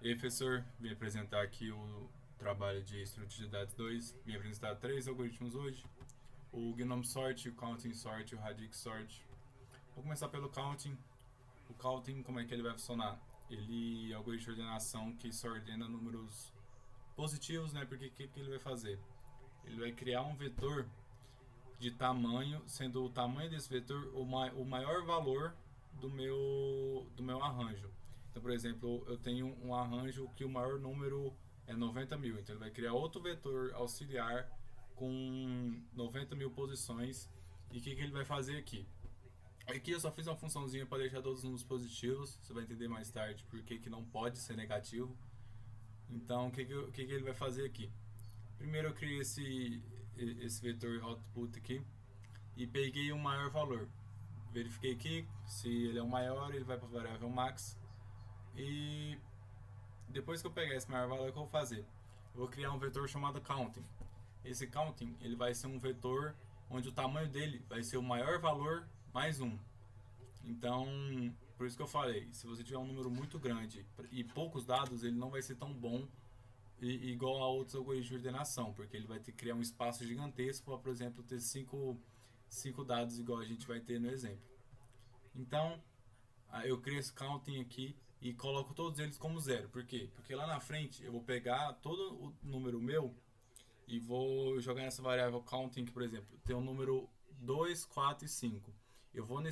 E aí, professor, vim apresentar aqui o trabalho de estrutura de dados 2. Vim apresentar três algoritmos hoje: o Gnome Sort, o Counting Sort e o Radix Sort. Vou começar pelo Counting. O Counting, como é que ele vai funcionar? Ele é um algoritmo de ordenação que só ordena números positivos, né? Porque o que ele vai fazer? Ele vai criar um vetor de tamanho, sendo o tamanho desse vetor o maior valor do meu arranjo. Então, por exemplo, eu tenho um arranjo que o maior número é 90.000. Então, ele vai criar outro vetor auxiliar com 90.000 posições. E o que ele vai fazer aqui? Aqui eu só fiz uma funçãozinha para deixar todos os números positivos. Você vai entender mais tarde porque que não pode ser negativo. Então, o que ele vai fazer aqui? Primeiro eu criei esse vetor output aqui e peguei o maior valor. Verifiquei aqui, se ele é o maior, ele vai para a variável max. E depois que eu pegar esse maior valor, o que eu vou fazer? Eu vou criar um vetor chamado counting. Esse counting ele vai ser um vetor onde o tamanho dele vai ser o maior valor mais um. Então, por isso que eu falei, se você tiver um número muito grande e poucos dados, ele não vai ser tão bom igual a outros algoritmos de ordenação, porque ele vai ter que criar um espaço gigantesco para, por exemplo, ter cinco dados igual a gente vai ter no exemplo. Então, eu crio esse counting aqui e coloco todos eles como zero. Por quê? Porque lá na frente eu vou pegar todo o número meu e vou jogar nessa variável counting que, por exemplo, tem o número 2, 4 e 5. Eu vou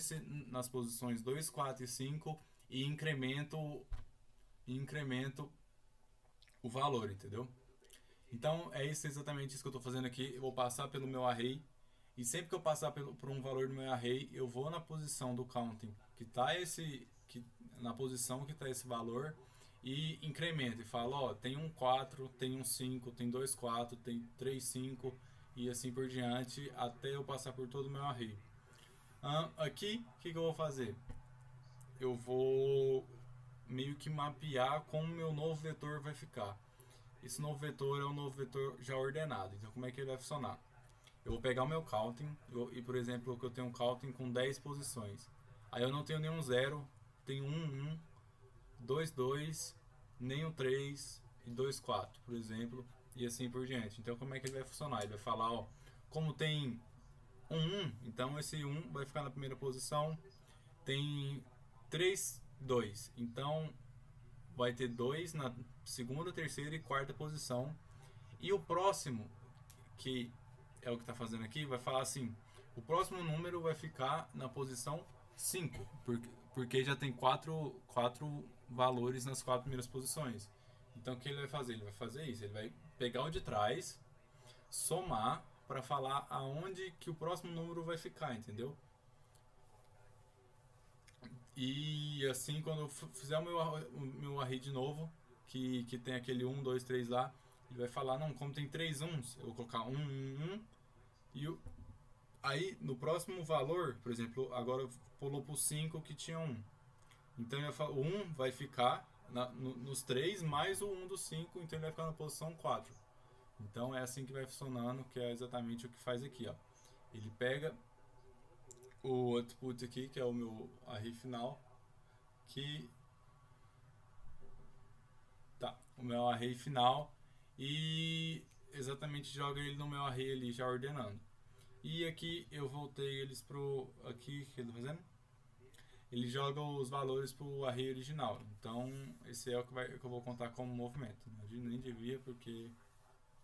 nas posições 2, 4 e 5 e incremento o valor, entendeu? Então é isso, exatamente isso que eu estou fazendo aqui. Eu vou passar pelo meu array e sempre que eu passar por um valor do meu array, eu vou na posição do counting na posição que está esse valor e incremento e falo, ó, tem um 4, tem um 5, tem dois 4, tem 3 5 e assim por diante até eu passar por todo o meu array. Aqui, o que eu vou fazer? Eu vou meio que mapear como o meu novo vetor vai ficar. Esse novo vetor é um novo vetor já ordenado. Então, como é que ele vai funcionar? Eu vou pegar o meu counting e, por exemplo, que eu tenho um counting com 10 posições. Aí eu não tenho nenhum 0, tenho 1, 2, 2, nenhum 3 e 2, 4, por exemplo, e assim por diante. Então, como é que ele vai funcionar? Ele vai falar, ó, como tem um 1, então esse 1 vai ficar na primeira posição. Tem 3, 2, então vai ter 2 na segunda, terceira e quarta posição. E o próximo, que é o que está fazendo aqui, vai falar assim: o próximo número vai ficar na posição 5, porque já tem quatro valores nas quatro primeiras posições. Então o que ele vai fazer? Ele vai fazer isso, ele vai pegar o de trás, somar para falar aonde que o próximo número vai ficar, entendeu? E assim, quando eu fizer o meu array de novo, que tem aquele 1, 2, 3 lá, ele vai falar, não, como tem 3 uns, eu vou colocar 1, 1, 1, e aí no próximo valor, por exemplo, agora pulou pro 5 que tinha 1. Então o 1 vai ficar nos 3 mais o 1 do 5, então ele vai ficar na posição 4. Então é assim que vai funcionando, que é exatamente o que faz aqui, ó. Ele pega o output aqui, que é o meu array final, que tá, o meu array final e exatamente joga ele no meu array ali já ordenando. E aqui eu voltei eles pro aqui que ele tá fazendo? Ele joga os valores pro array original. Então esse é o que eu vou contar como movimento. Nem devia porque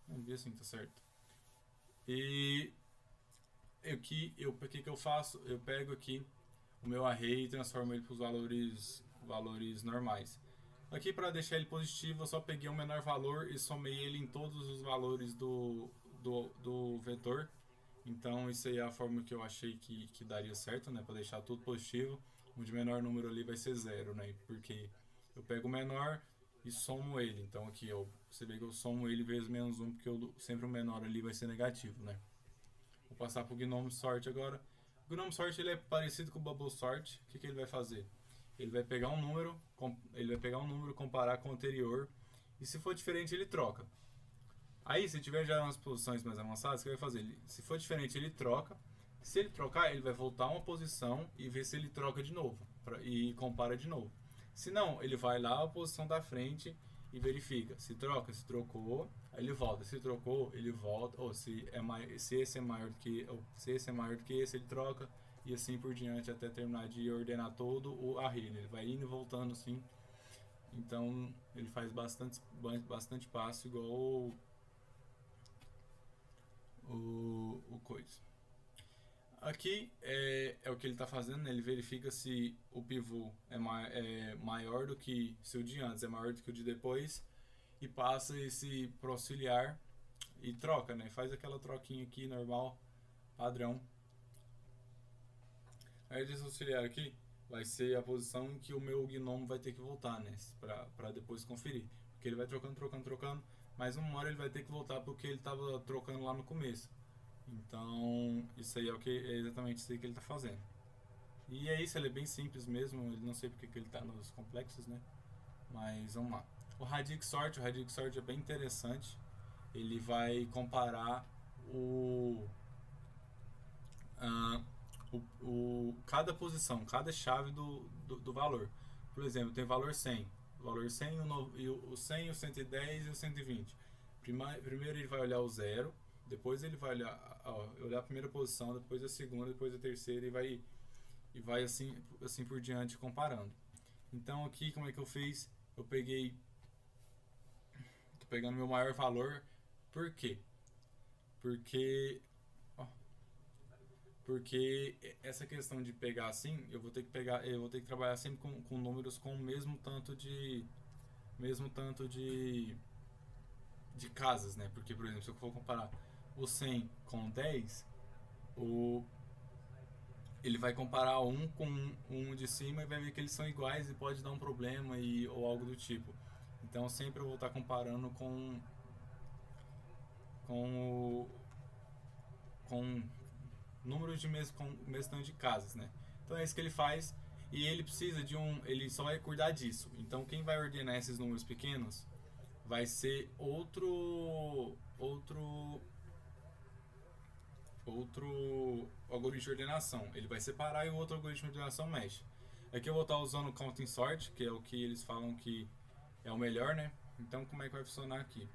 não devia assim, tá certo. E aqui o que eu faço? Eu pego aqui o meu array e transformo ele para os valores normais. Aqui para deixar ele positivo eu só peguei o menor valor e somei ele em todos os valores do vetor. Então isso aí é a forma que eu achei que daria certo, né? Para deixar tudo positivo. Onde o menor número ali vai ser zero, né? Porque eu pego o menor e somo ele. Então aqui você vê que eu somo ele vezes menos um, porque sempre o menor ali vai ser negativo, né? Vou passar para o Gnome Sort agora. O Gnome Sort ele é parecido com o Bubble Sort. O que ele vai fazer? Ele vai pegar um número, comparar com o anterior, e se for diferente ele troca. Aí, se tiver já umas posições mais avançadas, o que ele vai fazer? Se for diferente ele troca. Se ele trocar, ele vai voltar uma posição e ver se ele troca de novo e compara de novo. Se não, ele vai lá a posição da frente e verifica. Se troca, se trocou, aí ele volta. Se trocou, ele volta. Ou se esse é maior do que, ou se esse é maior do que esse, ele troca. E assim por diante até terminar de ordenar todo o array, né? Ele vai indo e voltando assim. Então ele faz bastante passo igual o coisa. Aqui é o que ele está fazendo, né? Ele verifica se o pivô é maior do que, se o de antes é maior do que o de depois, e passa esse pro auxiliar e troca, né? Faz aquela troquinha aqui normal, padrão. Aí esse auxiliar aqui vai ser a posição em que o meu gnomo vai ter que voltar, né? Para depois conferir. Porque ele vai trocando, mas uma hora ele vai ter que voltar porque ele estava trocando lá no começo. Então, isso aí é exatamente isso aí que ele está fazendo. E é isso, ele é bem simples mesmo, ele não sei porque que ele está nos complexos, né? Mas vamos lá. O Radic Sort é bem interessante. Ele vai comparar cada posição, cada chave do valor. Por exemplo, tem valor 100. O valor 100, o 100, o 110 e o 120. Primeiro ele vai olhar o 0, depois ele vai olhar a primeira posição, depois a segunda, depois a terceira e vai assim por diante comparando. Então aqui como é que eu fiz? Eu peguei, tô pegando meu maior valor. Por quê? Porque essa questão de pegar assim, eu vou ter que trabalhar sempre com números com o mesmo tanto de casas, né? Porque, por exemplo, se eu for comparar o 100 com 10, ele vai comparar um com um de cima e vai ver que eles são iguais e pode dar um problema ou algo do tipo. Então sempre eu vou estar comparando com números com o mesmo tanto de casas, né? Então é isso que ele faz e ele precisa ele só vai cuidar disso. Então quem vai ordenar esses números pequenos vai ser outro algoritmo de ordenação. Ele vai separar e o outro algoritmo de ordenação mexe. Aqui eu vou estar usando o Counting Sort, que é o que eles falam que é o melhor, né? Então como é que vai funcionar aqui?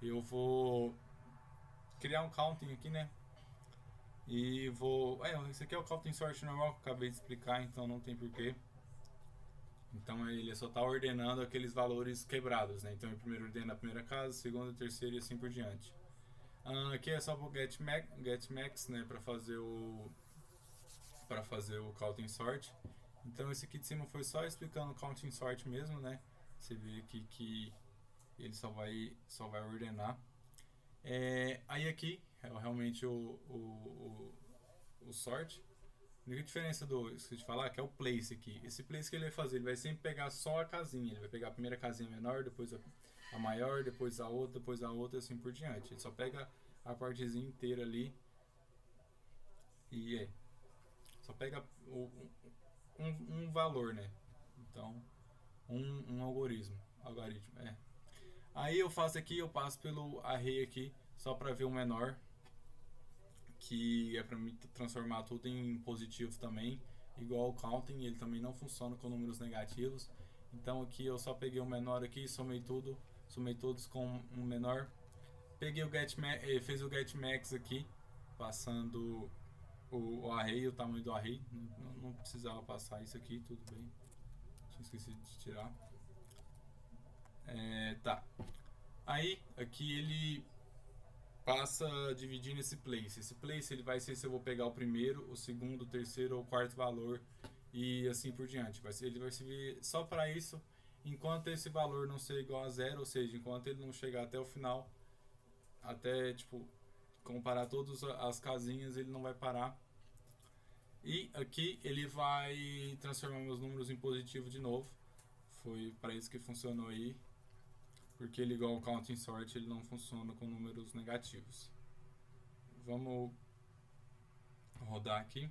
Eu vou criar um counting aqui, né? E vou... esse aqui é o Counting Sort normal que eu acabei de explicar, então não tem porquê. Então ele só está ordenando aqueles valores quebrados, né? Então ele primeiro ordena a primeira casa, a segunda, a terceira e assim por diante. Aqui é só o getMax, né? Para fazer o Counting Sort. Então esse aqui de cima foi só explicando o Counting Sort mesmo, né? Você vê aqui que ele só vai ordenar. Aí aqui é realmente o sort. A única diferença esqueci de falar, que é o place aqui. Esse place que ele vai fazer, ele vai sempre pegar só a casinha. Ele vai pegar a primeira casinha menor, depois a maior, depois a outra, assim por diante. Ele só pega a partezinha inteira ali e só pega um valor, né? Então, um algoritmo. Aí eu faço aqui, eu passo pelo array aqui, só para ver o menor, que é para me transformar tudo em positivo também, igual o counting, ele também não funciona com números negativos. Então aqui eu só peguei o menor aqui, somei todos com um menor. Peguei o getMax, fez o getMax aqui, passando o array, o tamanho do array. Não precisava passar isso aqui, tudo bem. Tinha esquecido de tirar. Tá. Aí aqui ele passa dividindo esse place. Esse place ele vai ser se eu vou pegar o primeiro, o segundo, o terceiro ou o quarto valor e assim por diante. Ele vai servir só para isso, enquanto esse valor não ser igual a zero, ou seja, enquanto ele não chegar até o final, até tipo comparar todas as casinhas, ele não vai parar. E aqui ele vai transformar meus números em positivo de novo. Foi para isso que funcionou aí. Porque ele, igual o Counting Sort, ele não funciona com números negativos. Vamos rodar aqui.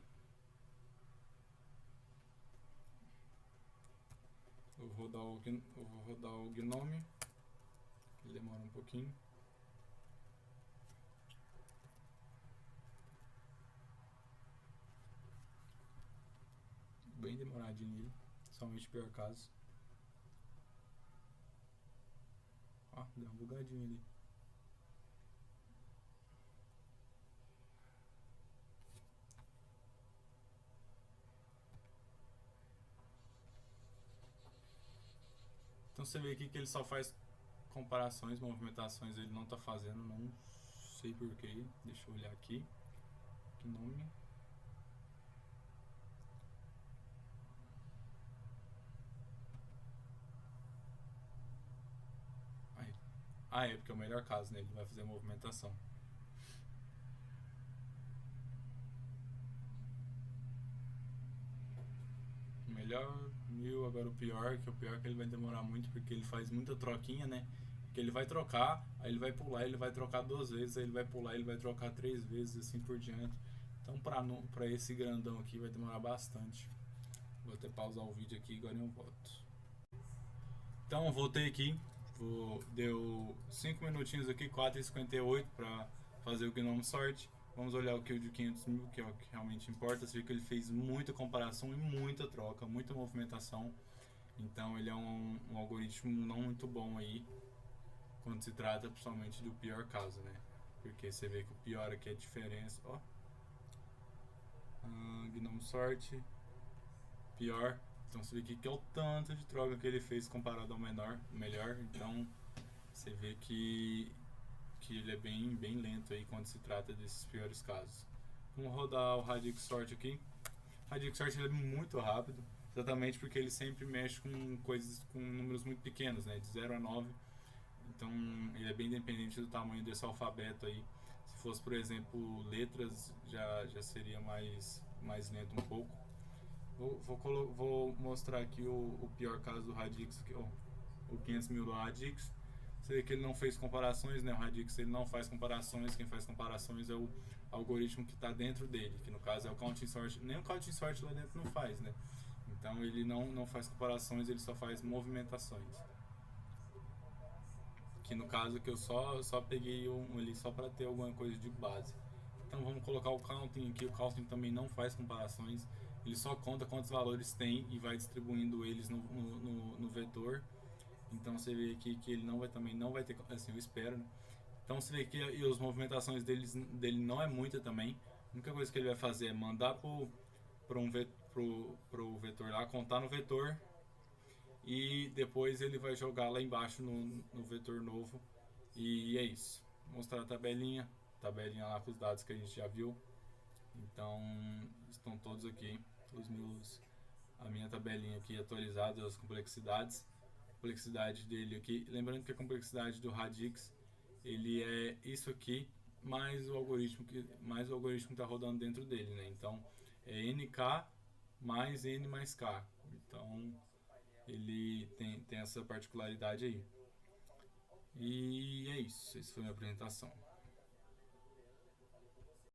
Eu vou rodar o Gnome. Ele demora um pouquinho. Bem demoradinho ele, somente pior caso. Deu uma bugadinha ali. Então você vê aqui que ele só faz comparações, movimentações ele não está fazendo, não sei porquê. Deixa eu olhar aqui. Que nome? Aí. Ah, é porque é o melhor caso, né? Ele vai fazer a movimentação. O melhor, 1000, agora o pior, que o pior é que ele vai demorar muito porque ele faz muita troquinha, né? Que ele vai trocar, aí ele vai pular, ele vai trocar 2 vezes, aí ele vai pular, ele vai trocar 3 vezes, assim por diante. Então pra esse grandão aqui vai demorar bastante. Vou até pausar o vídeo aqui e agora eu volto. Então eu voltei aqui, deu 5 minutinhos aqui, 4h58 para fazer o Gnome Sort. Vamos olhar o kill de 500 mil, que é o que realmente importa. Você vê que ele fez muita comparação e muita troca, muita movimentação. Então ele é um algoritmo não muito bom aí, quando se trata principalmente do pior caso, né? Porque você vê que o pior aqui é a diferença, ó. Gnome Sort, pior. Então você vê aqui que é o tanto de troca que ele fez comparado ao melhor. Então você vê que ele é bem lento aí quando se trata desses piores casos. Vamos rodar o Radix Sort aqui. O Radix Sort ele é muito rápido, exatamente porque ele sempre mexe com coisas com números muito pequenos, né, de 0 a 9. Então ele é bem dependente do tamanho desse alfabeto aí. Se fosse, por exemplo, letras, já seria mais lento um pouco. Vou mostrar aqui o pior caso do Radix, o 500 mil do Radix. Você vê que ele não fez comparações, né? O Radix ele não faz comparações, quem faz comparações é o algoritmo que está dentro dele, que no caso é o Counting Sort. Nem o Counting Sort lá dentro não faz, né? Então ele não faz comparações, ele só faz movimentações. Que no caso que eu só peguei um ali só para ter alguma coisa de base. Então vamos colocar o Counting aqui. O Counting também não faz comparações, ele só conta quantos valores tem e vai distribuindo eles no vetor. Então você vê aqui que ele também não vai ter, assim, eu espero, né? Então você vê que e as movimentações dele não é muita também. A única coisa que ele vai fazer é mandar pro vetor lá, contar no vetor, e depois ele vai jogar lá embaixo no vetor novo. E é isso. Vou mostrar a tabelinha lá com os dados que a gente já viu. Então estão todos aqui, a minha tabelinha aqui atualizada, as complexidades. Complexidade dele aqui, lembrando que a complexidade do Radix ele é isso aqui mais o algoritmo que está rodando dentro dele, né? Então é nk mais n mais k. Então ele tem essa particularidade aí. E é isso, essa foi a minha apresentação.